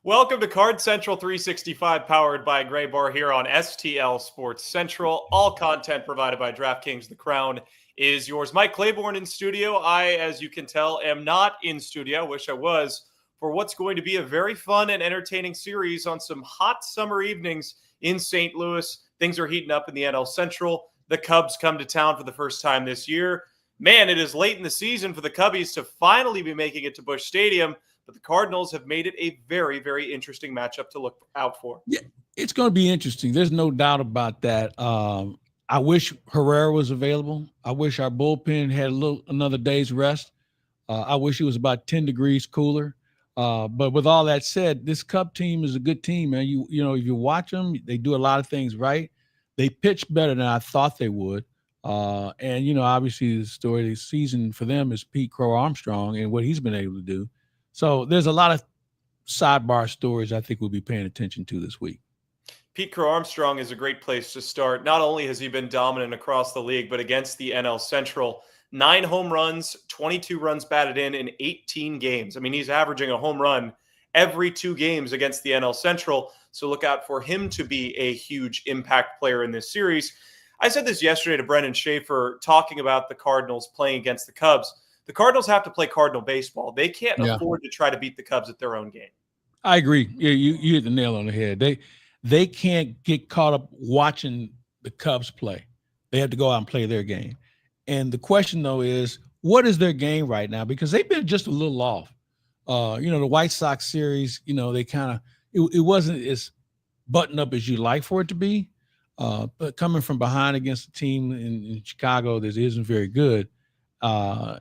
Welcome to Card Central 365, powered by Gray Bar here on STL Sports Central. All content provided by DraftKings. The crown is yours. Mike Claiborne in studio. I, as you can tell, am not in studio. Wish I was, for what's going to be a very fun and entertaining series on some hot summer evenings in St. Louis. Things are heating up in the NL Central. The Cubs come to town for the first time this year. Man, it is late in the season for the Cubbies to finally be making it to Busch Stadium. But the Cardinals have made it a very, very interesting matchup to look out for. Yeah, it's going to be interesting. There's no doubt about that. I wish Herrera was available. I wish our bullpen had another day's rest. I wish it was about 10 degrees cooler. But with all that said, this Cub team is a good team, man. You know, if you watch them, they do a lot of things right. They pitch better than I thought they would. And, you know, obviously the story of the season for them is Pete Crow Armstrong and what he's been able to do. So there's a lot of sidebar stories I think we'll be paying attention to this week. Pete Crow Armstrong is a great place to start. Not only has he been dominant across the league, but against the NL Central. 9 home runs, 22 runs batted in 18 games. I mean, he's averaging a home run every 2 games against the NL Central. So look out for him to be a huge impact player in this series. I said this yesterday to Brendan Schaefer, talking about the Cardinals playing against the Cubs. The Cardinals have to play Cardinal baseball. They can't afford to try to beat the Cubs at their own game. I agree. Yeah, you hit the nail on the head. They can't get caught up watching the Cubs play. They have to go out and play their game. And the question, though, is what is their game right now? Because they've been just a little off. You know, the White Sox series, you know, they kind of it wasn't as buttoned up as you like for it to be. But coming from behind against a team in Chicago that isn't very good.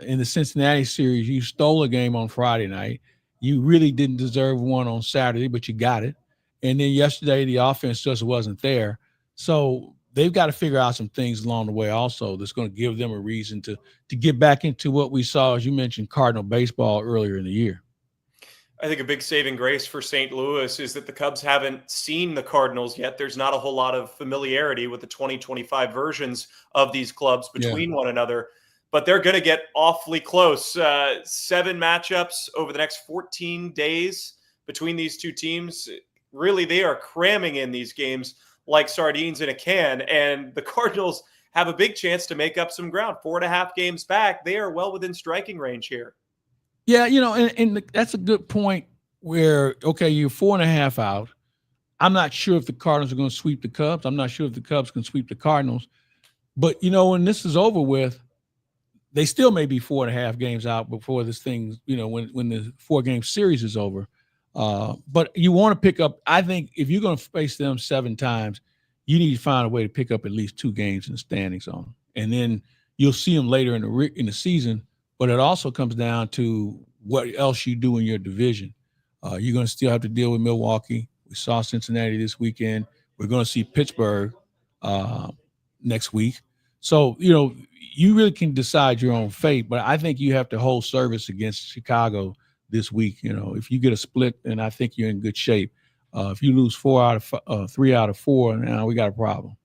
In the Cincinnati series, you stole a game on Friday night. You really didn't deserve one on Saturday, but you got it. And then yesterday, the offense just wasn't there. So they've got to figure out some things along the way also that's going to give them a reason to get back into what we saw, as you mentioned, Cardinal baseball earlier in the year. I think a big saving grace for St. Louis is that the Cubs haven't seen the Cardinals yet. There's not a whole lot of familiarity with the 2025 versions of these clubs between one another. But they're going to get awfully close. 7 matchups over the next 14 days between these two teams. Really, they are cramming in these games like sardines in a can. And the Cardinals have a big chance to make up some ground. 4.5 games back. They are well within striking range here. Yeah, you know, and that's a good point where, okay, you're 4.5 out. I'm not sure if the Cardinals are going to sweep the Cubs. I'm not sure if the Cubs can sweep the Cardinals. But, you know, when this is over with, they still may be 4.5 games out before this thing, you know, when the 4-game series is over. But you want to pick up, I think if you're going to face them 7 times, you need to find a way to pick up at least 2 games in the standings on them. And then you'll see them later in the season. But it also comes down to what else you do in your division. You're going to still have to deal with Milwaukee. We saw Cincinnati this weekend. We're going to see Pittsburgh next week. So, you know, you really can decide your own fate, but I think you have to hold service against Chicago this week. You know, if you get a split, then I think you're in good shape. If you lose 3 out of 4, now we got a problem.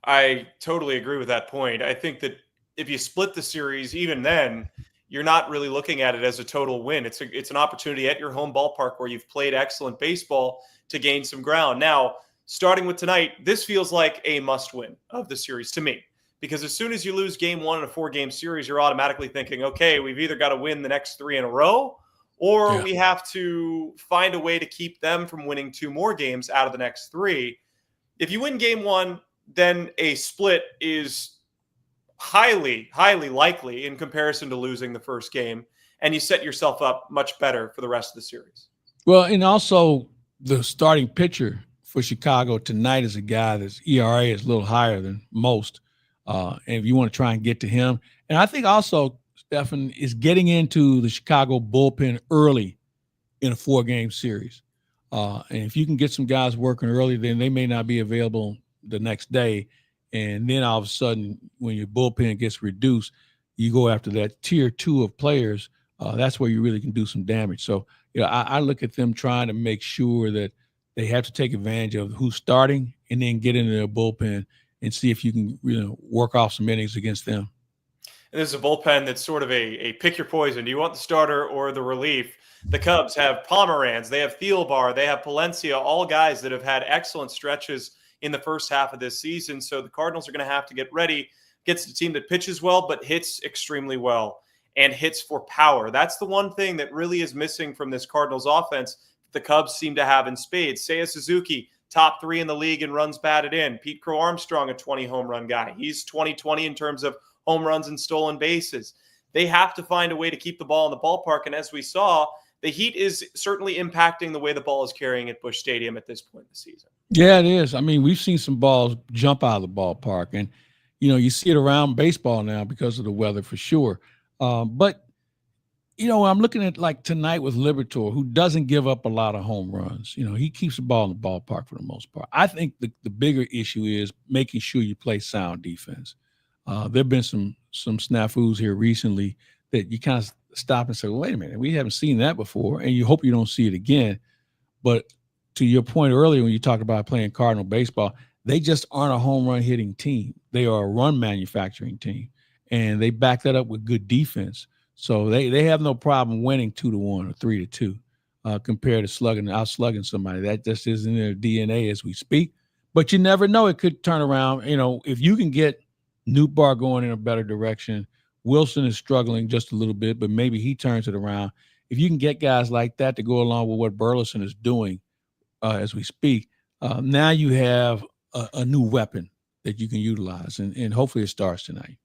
I totally agree with that point. I think that if you split the series, even then, you're not really looking at it as a total win. It's an opportunity at your home ballpark where you've played excellent baseball to gain some ground. Now, starting with tonight, this feels like a must-win of the series to me. Because as soon as you lose game 1 in a 4-game series, you're automatically thinking, okay, we've either got to win the next 3 in a row, or we have to find a way to keep them from winning 2 more games out of the next 3. If you win game 1, then a split is highly, highly likely in comparison to losing the first game, and you set yourself up much better for the rest of the series. Well, and also the starting pitcher for Chicago tonight is a guy that's ERA is a little higher than most. And if you want to try and get to him. And I think also, Stefan, is getting into the Chicago bullpen early in a 4-game series. And if you can get some guys working early, then they may not be available the next day. And then all of a sudden, when your bullpen gets reduced, you go after that tier 2 of players. That's where you really can do some damage. So, you know, I look at them trying to make sure that they have to take advantage of who's starting and then get into their bullpen and see if you can, you know, work off some innings against them. And this is a bullpen that's sort of a pick your poison. Do you want the starter or the relief? The Cubs have Pomeranz, they have Thielbar, they have Palencia, all guys that have had excellent stretches in the first half of this season. So the Cardinals are going to have to get ready against a team that pitches well, but hits extremely well and hits for power. That's the one thing that really is missing from this Cardinals offense that the Cubs seem to have in spades. Seiya Suzuki, top 3 in the league in runs batted in. Pete Crow Armstrong, a 20 home run guy. He's 20-20 in terms of home runs and stolen bases. They have to find a way to keep the ball in the ballpark. And as we saw, the heat is certainly impacting the way the ball is carrying at Busch Stadium at this point in the season. Yeah, it is. I mean, we've seen some balls jump out of the ballpark, and you see it around baseball now because of the weather for sure. But I'm looking at like tonight with Liberatore, who doesn't give up a lot of home runs. He keeps the ball in the ballpark for the most part. I think the bigger issue is making sure you play sound defense. There've been some snafus here recently that you kind of stop and say, well, wait a minute, we haven't seen that before, and you hope you don't see it again. But to your point earlier when you talked about playing Cardinal baseball, they just aren't a home run hitting team. They are a run manufacturing team, and they back that up with good defense. So they have no problem winning 2-1 or 3-2 compared to out slugging somebody. That just isn't in their DNA as we speak. But you never know; it could turn around. If you can get Nootbaar going in a better direction. Wilson is struggling just a little bit, but maybe he turns it around. If you can get guys like that to go along with what Burleson is doing as we speak, now you have a new weapon that you can utilize, and hopefully it starts tonight.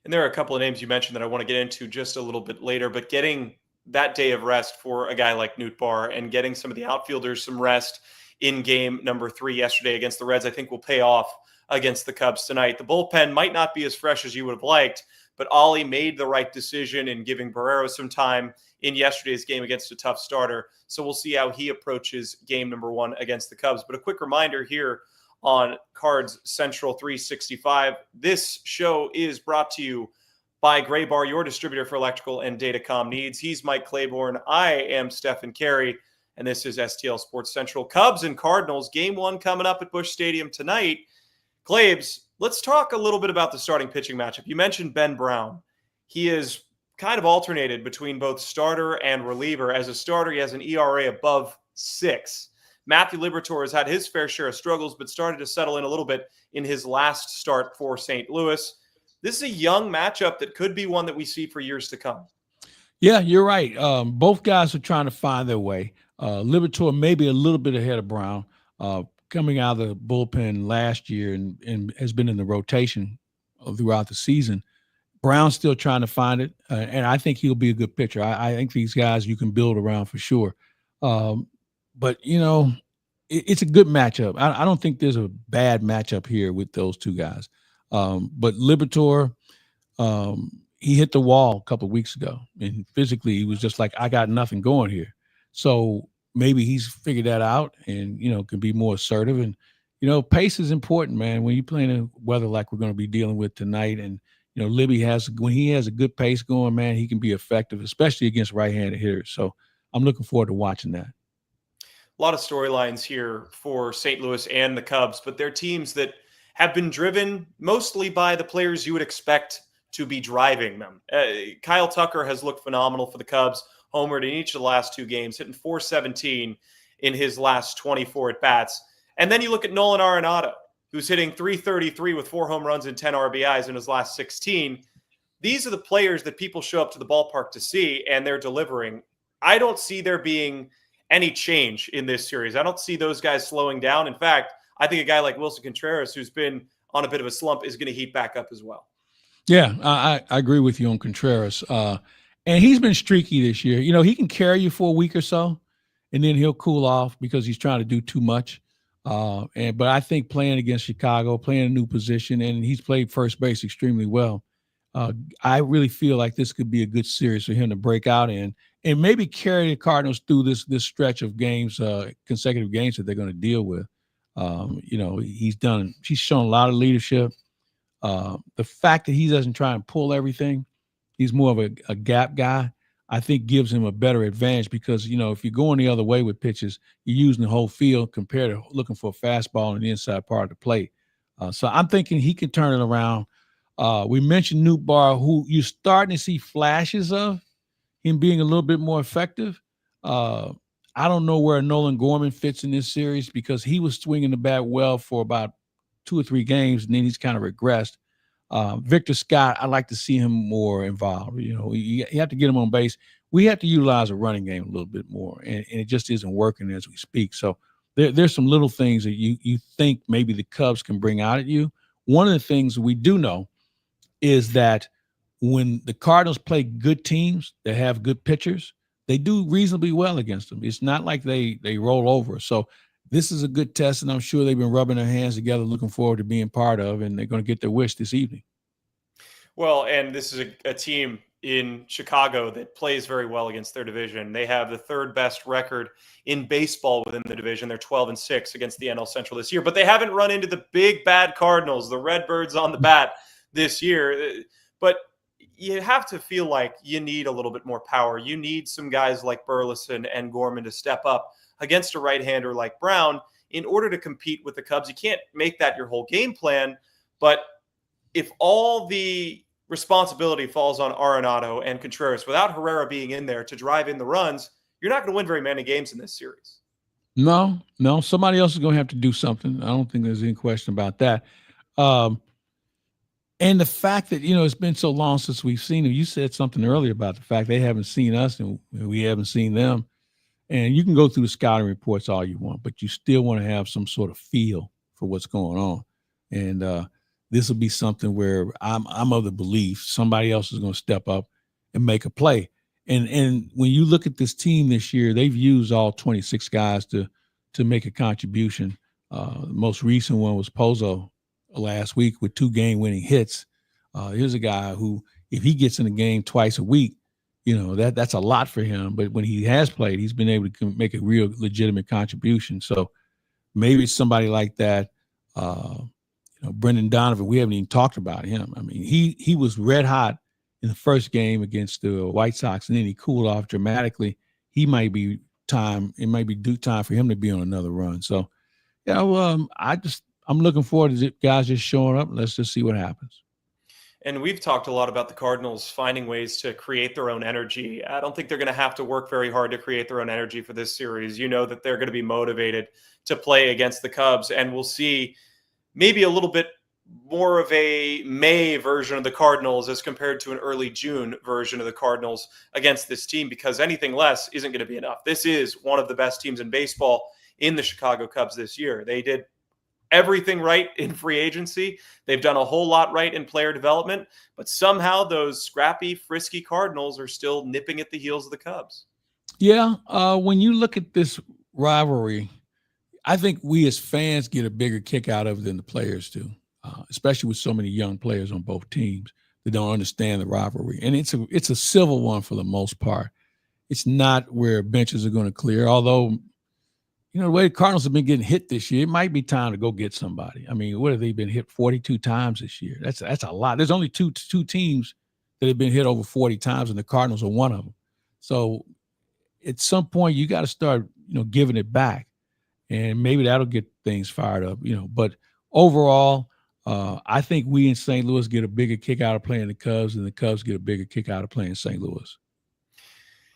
And there are a couple of names you mentioned that I want to get into just a little bit later, but getting that day of rest for a guy like Nootbaar and getting some of the outfielders some rest in game number 3 yesterday against the Reds, I think will pay off against the Cubs tonight. The bullpen might not be as fresh as you would have liked, but Ollie made the right decision in giving Barrero some time in yesterday's game against a tough starter. So we'll see how he approaches game number 1 against the Cubs. But a quick reminder here on Cards Central 365. This show is brought to you by Gray Bar, your distributor for electrical and datacom needs. He's Mike Claiborne. I am Stefan Caray, and this is STL Sports Central. Cubs and Cardinals, game 1 coming up at Busch Stadium tonight. Claibs, let's talk a little bit about the starting pitching matchup. You mentioned Ben Brown. He is kind of alternated between both starter and reliever. As a starter, he has an ERA above 6. Matthew Liberatore has had his fair share of struggles, but started to settle in a little bit in his last start for St. Louis. This is a young matchup that could be one that we see for years to come. Yeah, you're right. Both guys are trying to find their way. Liberatore maybe a little bit ahead of Brown. Coming out of the bullpen last year and has been in the rotation throughout the season. Brown's still trying to find it, and I think he'll be a good pitcher. I think these guys you can build around for sure. But, it's a good matchup. I don't think there's a bad matchup here with those two guys. But Liberatore, he hit the wall a couple of weeks ago, and physically he was just like, I got nothing going here. So maybe he's figured that out and, can be more assertive. And, pace is important, man. When you're playing in weather like we're going to be dealing with tonight, and, Libby when he has a good pace going, man, he can be effective, especially against right-handed hitters. So I'm looking forward to watching that. A lot of storylines here for St. Louis and the Cubs, but they're teams that have been driven mostly by the players you would expect to be driving them. Kyle Tucker has looked phenomenal for the Cubs, homered in each of the last 2 games, hitting .417 in his last 24 at-bats. And then you look at Nolan Arenado, who's hitting .333 with 4 home runs and 10 RBIs in his last 16. These are the players that people show up to the ballpark to see, and they're delivering. I don't see there being any change in this series. I don't see those guys slowing down. In fact, I think a guy like Wilson Contreras, who's been on a bit of a slump, is going to heat back up as well. Yeah, I agree with you on Contreras. And he's been streaky this year. He can carry you for a week or so, and then he'll cool off because he's trying to do too much. But I think playing against Chicago, playing a new position, and he's played first base extremely well. I really feel like this could be a good series for him to break out in and maybe carry the Cardinals through this stretch of games, consecutive games that they're going to deal with. He's shown a lot of leadership. The fact that he doesn't try and pull everything, he's more of a gap guy, I think gives him a better advantage because, if you're going the other way with pitches, you're using the whole field compared to looking for a fastball on the inside part of the plate. So I'm thinking he can turn it around. We mentioned Nootbaar, who you're starting to see flashes of him being a little bit more effective. I don't know where Nolan Gorman fits in this series because he was swinging the bat well for about 2 or 3 games, and then he's kind of regressed. Victor Scott, I'd like to see him more involved. You have to get him on base. We have to utilize a running game a little bit more, and it just isn't working as we speak. So there's some little things that you think maybe the Cubs can bring out at you. One of the things we do know is that when the Cardinals play good teams that have good pitchers, they do reasonably well against them. It's not like they roll over. So this is a good test, and I'm sure they've been rubbing their hands together, looking forward to being part of, and they're going to get their wish this evening. Well, and this is a team in Chicago that plays very well against their division. They have the 3rd best record in baseball within the division. They're 12-6 against the NL Central this year, but they haven't run into the big bad Cardinals, the Redbirds on the bat this year. But you have to feel like you need a little bit more power. You need some guys like Burleson and Gorman to step up against a right-hander like Brown in order to compete with the Cubs. You can't make that your whole game plan, but if all the responsibility falls on Arenado and Contreras without Herrera being in there to drive in the runs, you're not going to win very many games in this series. No, somebody else is going to have to do something. I don't think there's any question about that. And the fact that, it's been so long since we've seen them. You said something earlier about the fact they haven't seen us and we haven't seen them. And you can go through the scouting reports all you want, but you still want to have some sort of feel for what's going on. And this will be something where I'm of the belief somebody else is going to step up and make a play. And when you look at this team this year, they've used all 26 guys to make a contribution. The most recent one was Pozo last week with 2 game-winning hits. Here's a guy who, if he gets in the game twice a week, that's a lot for him. But when he has played, he's been able to make a real legitimate contribution. So maybe it's somebody like that. Brendan Donovan, we haven't even talked about him. I mean, he was red hot in the first game against the White Sox, and then he cooled off dramatically. It might be due time for him to be on another run. So, I'm looking forward to guys just showing up. Let's just see what happens. And we've talked a lot about the Cardinals finding ways to create their own energy. I don't think they're going to have to work very hard to create their own energy for this series. You know that they're going to be motivated to play against the Cubs, and we'll see maybe a little bit more of a May version of the Cardinals as compared to an early June version of the Cardinals against this team, because anything less isn't going to be enough. This is one of the best teams in baseball in the Chicago Cubs this year. They did everything right in free agency. They've done a whole lot right in player development, but somehow those scrappy, frisky Cardinals are still nipping at the heels of the Cubs. Yeah. When you look at this rivalry, I think we as fans get a bigger kick out of it than the players do, especially with so many young players on both teams that don't understand the rivalry. And it's a civil one for the most part. It's not where benches are going to clear, although the way the Cardinals have been getting hit this year, it might be time to go get somebody. I mean, what have they been hit 42 times this year? That's a lot. There's only two teams that have been hit over 40 times, and the Cardinals are one of them. So at some point, you got to start, giving it back, and maybe that'll get things fired up. But overall, I think we in St. Louis get a bigger kick out of playing the Cubs, and the Cubs get a bigger kick out of playing St. Louis.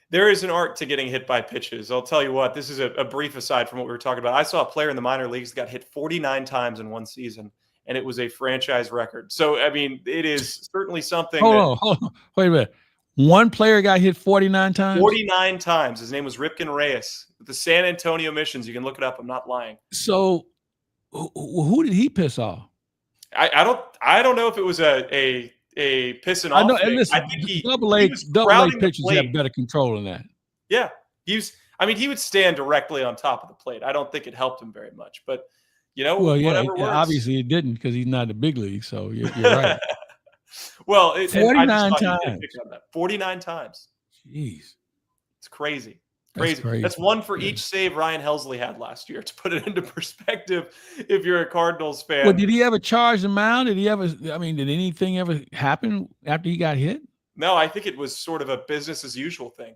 There is an art to getting hit by pitches. I'll tell you what, this is a brief aside from what we were talking about. I saw a player in the minor leagues that got hit 49 times in one season, and it was a franchise record. So, I mean, it is certainly something. Hold on. Wait a minute. One player got hit 49 times? 49 times. His name was Ripken Reyes with the San Antonio Missions. You can look it up. I'm not lying. So who did he piss off? I don't know if it was a pissing off. I know. And listen, I think double A pitchers have better control than that. Yeah, he would stand directly on top of the plate. I don't think it helped him very much, but obviously it didn't because he's not in the big league. So you're right. Well, 49 times. 49 times. Jeez, it's crazy. Crazy. That's one for each save Ryan Helsley had last year. To put it into perspective, if you're a Cardinals fan. Well, did he ever charge them out? Did anything ever happen after he got hit? No, I think it was sort of a business as usual thing.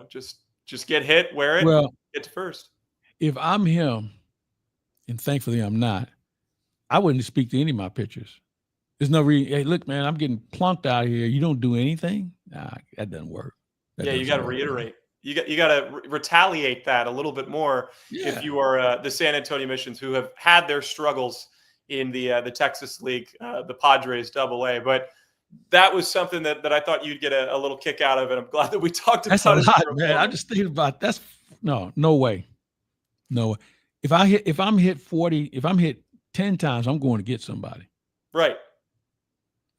Just get hit, wear it, get to first. If I'm him, and thankfully I'm not, I wouldn't speak to any of my pitchers. There's no reason. Hey, look, man, I'm getting plunked out here. You don't do anything? Nah, that doesn't work. You got to reiterate. You got to retaliate that a little bit more if you are the San Antonio Missions, who have had their struggles in the Texas League, the Padres AA. But that was something that I thought you'd get a little kick out of, and I'm glad that we talked about it. That's a lot, man. I just thinking about that's no way. No way. If I'm hit 10 times, I'm going to get somebody. Right.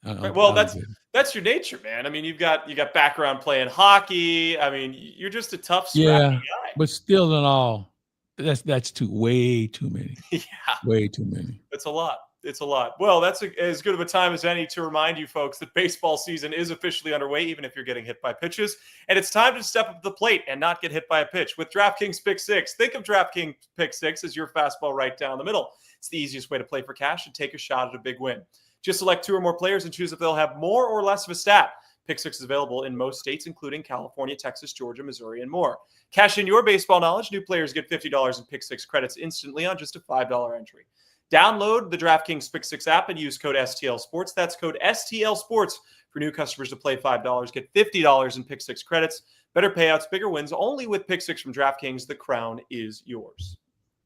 Right. Well, that's your nature, man. I mean, you got background playing hockey. I mean, you're just a tough, scrappy guy. But still in all, that's way too many. Yeah. Way too many. It's a lot. It's a lot. Well, that's as good of a time as any to remind you folks that baseball season is officially underway, even if you're getting hit by pitches. And it's time to step up to the plate and not get hit by a pitch. With DraftKings Pick 6, think of DraftKings Pick 6 as your fastball right down the middle. It's the easiest way to play for cash and take a shot at a big win. Just select 2 or more players and choose if they'll have more or less of a stat. Pick 6 is available in most states, including California, Texas, Georgia, Missouri, and more. Cash in your baseball knowledge. New players get $50 in Pick 6 credits instantly on just a $5 entry. Download the DraftKings Pick 6 app and use code STL Sports. That's code STL Sports for new customers to play $5. Get $50 in Pick 6 credits. Better payouts, bigger wins. Only with Pick 6 from DraftKings. The crown is yours.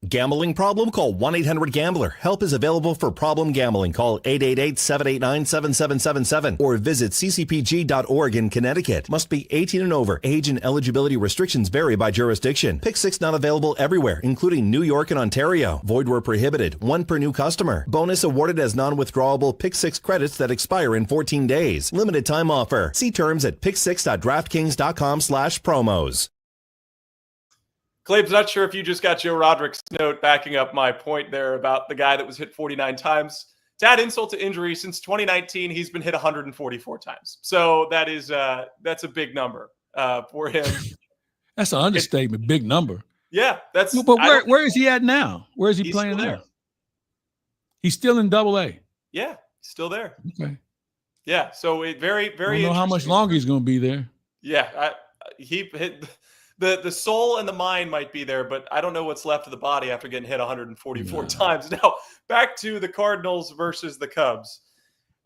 Gambling problem? Call 1-800-GAMBLER. Help is available for problem gambling. Call 888-789-7777 or visit ccpg.org in Connecticut. Must be 18 and over. Age and eligibility restrictions vary by jurisdiction. Pick 6 not available everywhere, including New York and Ontario. Void where prohibited. 1 per new customer. Bonus awarded as non-withdrawable Pick 6 credits that expire in 14 days. Limited time offer. See terms at pick6.draftkings.com/promos. Claib's not sure if you just got Joe Roderick's note backing up my point there about the guy that was hit 49 times. To add insult to injury, since 2019, he's been hit 144 times. So that is that's a big number for him. That's an understatement. Big number. Yeah, that's. But where is he at now? Where is he playing now? He's still in AA. Yeah, still there. Okay. Yeah, so it very, very. I don't know how much longer he's going to be there. Yeah, he hit. The soul and the mind might be there, but I don't know what's left of the body after getting hit 144 times. Now, back to the Cardinals versus the Cubs.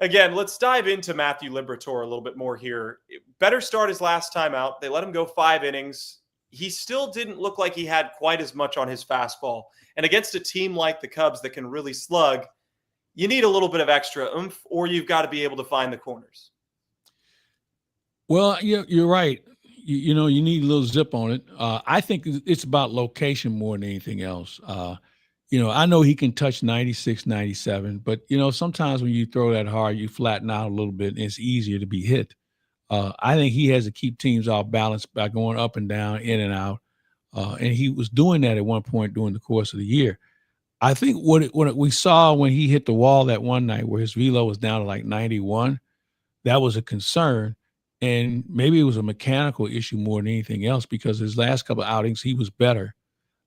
Again, let's dive into Matthew Liberatore a little bit more here. Better start his last time out. They let him go 5 innings. He still didn't look like he had quite as much on his fastball. And against a team like the Cubs that can really slug, you need a little bit of extra oomph, or you've got to be able to find the corners. Well, you're right. You know, you need a little zip on it. I think it's about location more than anything else. I know he can touch 96, 97, but, sometimes when you throw that hard, you flatten out a little bit and it's easier to be hit. I think he has to keep teams off balance by going up and down, in and out. And he was doing that at one point during the course of the year. I think what we saw when he hit the wall that one night where his velo was down to like 91, that was a concern. And maybe it was a mechanical issue more than anything else because his last couple of outings, he was better.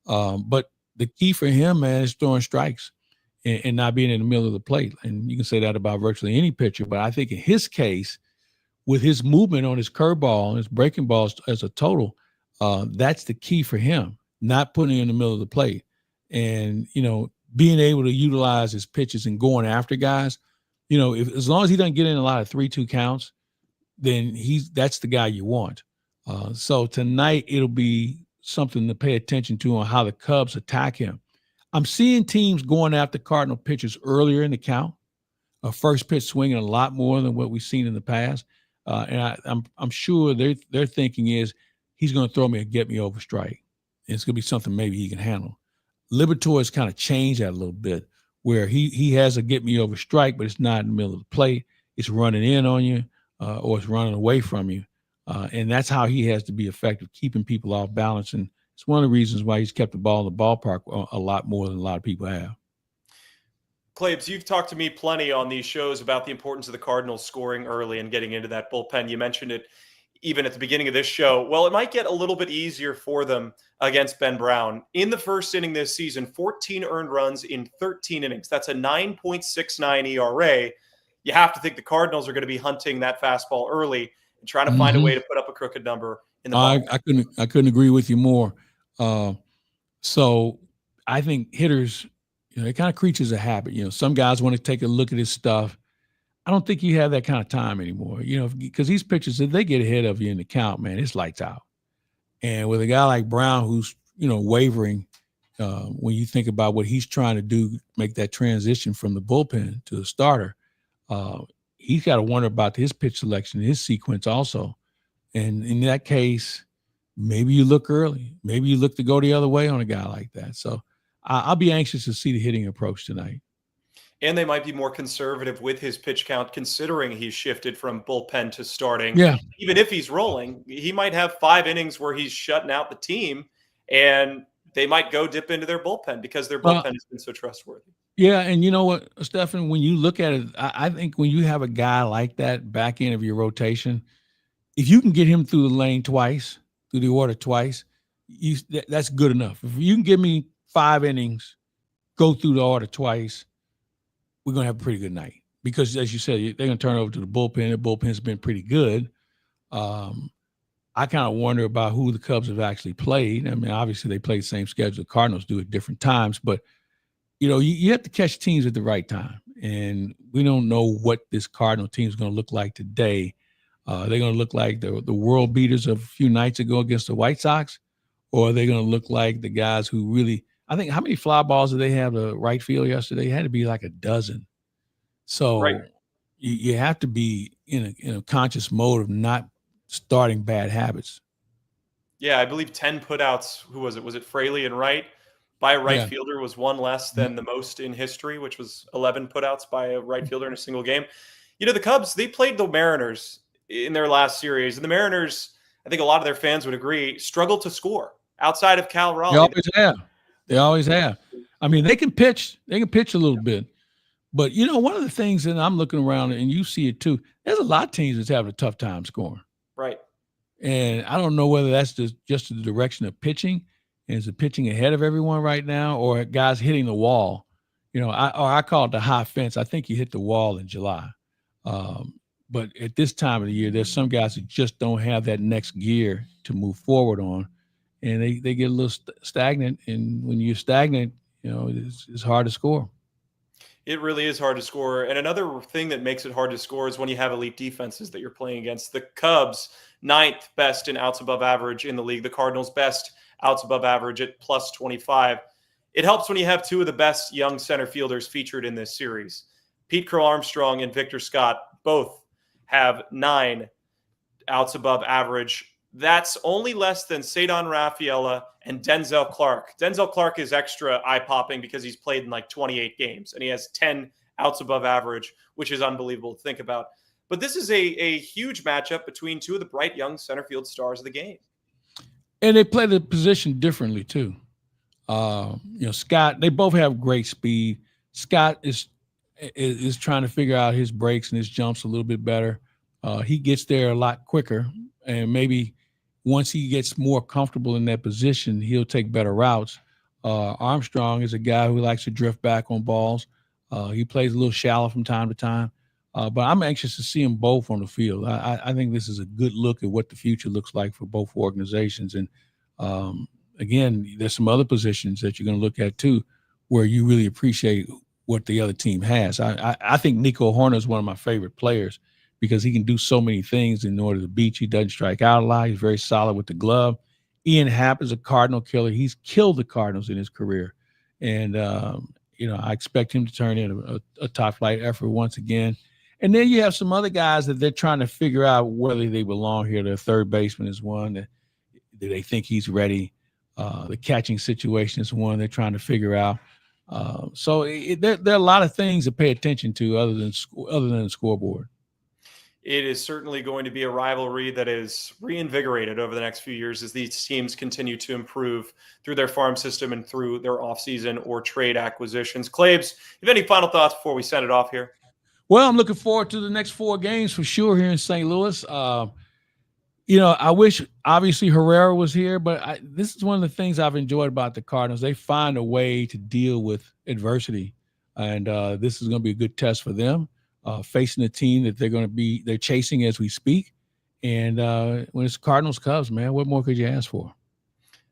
But the key for him, man, is throwing strikes and not being in the middle of the plate. And you can say that about virtually any pitcher. But I think in his case, with his movement on his curveball and his breaking balls as a total, that's the key for him, not putting it in the middle of the plate. And, being able to utilize his pitches and going after guys, as long as he doesn't get in a lot of 3-2 counts, then that's the guy you want. So tonight it'll be something to pay attention to on how the Cubs attack him. I'm seeing teams going after Cardinal pitchers earlier in the count, a first pitch swinging a lot more than what we've seen in the past. And I'm sure their thinking is he's going to throw me a get me over strike. And it's going to be something maybe he can handle. Liberatore has kind of changed that a little bit where he has a get me over strike, but it's not in the middle of the plate. It's running in on you. Or it's running away from you. And that's how he has to be effective, keeping people off balance. And it's one of the reasons why he's kept the ball in the ballpark a lot more than a lot of people have. Claibs, you've talked to me plenty on these shows about the importance of the Cardinals scoring early and getting into that bullpen. You mentioned it even at the beginning of this show. Well, it might get a little bit easier for them against Ben Brown. In the first inning this season, 14 earned runs in 13 innings. That's a 9.69 ERA. You have to think the Cardinals are going to be hunting that fastball early and trying to find a way to put up a crooked number in the ball. I couldn't agree with you more. So I think hitters, they're kind of creatures of habit. Some guys want to take a look at his stuff. I don't think you have that kind of time anymore, because these pitchers, if they get ahead of you in the count, man, it's lights out. And with a guy like Brown, who's, wavering, when you think about what he's trying to do, make that transition from the bullpen to the starter, he's got to wonder about his pitch selection, his sequence also. And in that case, maybe you look early. Maybe you look to go the other way on a guy like that. So I'll be anxious to see the hitting approach tonight. And they might be more conservative with his pitch count, considering he's shifted from bullpen to starting. Yeah. Even if he's rolling, he might have 5 innings where he's shutting out the team, and they might go dip into their bullpen because their bullpen has been so trustworthy. Yeah, and you know what, Stefan, when you look at it, I think when you have a guy like that back end of your rotation, if you can get him through the lane twice, through the order twice, that's good enough. If you can give me 5 innings, go through the order twice, we're going to have a pretty good night. Because, as you said, they're going to turn over to the bullpen. The bullpen's been pretty good. I kind of wonder about who the Cubs have actually played. I mean, obviously, they play the same schedule the Cardinals do at different times. But, you have to catch teams at the right time. And we don't know what this Cardinal team is going to look like today. They're going to look like the world beaters of a few nights ago against the White Sox, or are they going to look like the guys who really – I think how many fly balls did they have to right field yesterday? It had to be like a dozen. So Right. you have to be in a conscious mode of not starting bad habits. Yeah, I believe 10 putouts. Who was it? Was it Fraley and Wright? By a right fielder was one less than the most in history, which was 11 putouts by a right fielder in a single game. The Cubs, they played the Mariners in their last series. And the Mariners, I think a lot of their fans would agree, struggled to score outside of Cal Raleigh. They always have. I mean, they can pitch. They can pitch a little bit. But, one of the things that I'm looking around, and you see it too, there's a lot of teams that's having a tough time scoring. Right. And I don't know whether that's just the direction of pitching. And is the pitching ahead of everyone right now, or guys hitting the wall? I call it the high fence. I think you hit the wall in July. But at this time of the year, there's some guys that just don't have that next gear to move forward on. And they get a little stagnant. And when you're stagnant, it's hard to score. It really is hard to score. And another thing that makes it hard to score is when you have elite defenses that you're playing against. The Cubs, 9th best in outs above average in the league. The Cardinals, best outs above average at plus 25. It helps when you have 2 of the best young center fielders featured in this series. Pete Crow Armstrong and Victor Scott both have 9 outs above average. That's only less than Cedon Rafaela and Denzel Clark. Denzel Clark is extra eye-popping because he's played in like 28 games, and he has 10 outs above average, which is unbelievable to think about. But this is a huge matchup between 2 of the bright young center field stars of the game. And they play the position differently, too. Scott, they both have great speed. Scott is trying to figure out his breaks and his jumps a little bit better. He gets there a lot quicker, and maybe once he gets more comfortable in that position, he'll take better routes. Armstrong is a guy who likes to drift back on balls. He plays a little shallow from time to time. But I'm anxious to see them both on the field. I think this is a good look at what the future looks like for both organizations. And, again, there's some other positions that you're going to look at, too, where you really appreciate what the other team has. I think Nico Horner is one of my favorite players because he can do so many things in order to beat you. He doesn't strike out a lot. He's very solid with the glove. Ian Happ is a Cardinal killer. He's killed the Cardinals in his career. And, I expect him to turn in a top-flight effort once again. And then you have some other guys that they're trying to figure out whether they belong here. The third baseman is one. Do they think he's ready? The catching situation is one they're trying to figure out. So there are a lot of things to pay attention to other than the scoreboard. It is certainly going to be a rivalry that is reinvigorated over the next few years as these teams continue to improve through their farm system and through their offseason or trade acquisitions. Claibs, you have any final thoughts before we send it off here? Well, I'm looking forward to the next 4 games for sure here in St. Louis. I wish, obviously, Herrera was here, but this is one of the things I've enjoyed about the Cardinals. They find a way to deal with adversity, and this is going to be a good test for them, facing a team that they're chasing as we speak. And when it's Cardinals Cubs, man, what more could you ask for?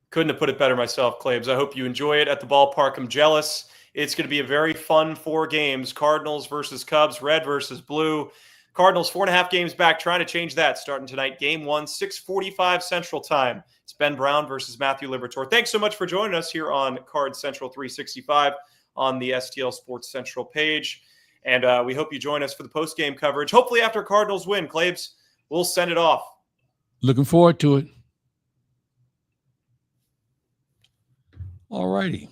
Couldn't have put it better myself, Claibs. I hope you enjoy it at the ballpark. I'm jealous. It's going to be a very fun 4 games, Cardinals versus Cubs, red versus blue. Cardinals 4.5 games back, trying to change that starting tonight. Game 1, 6:45 Central Time. It's Ben Brown versus Matthew Liberatore. Thanks so much for joining us here on Card Central 365 on the STL Sports Central page. And we hope you join us for the post-game coverage. Hopefully after Cardinals win, Claibs, we'll send it off. Looking forward to it. All righty.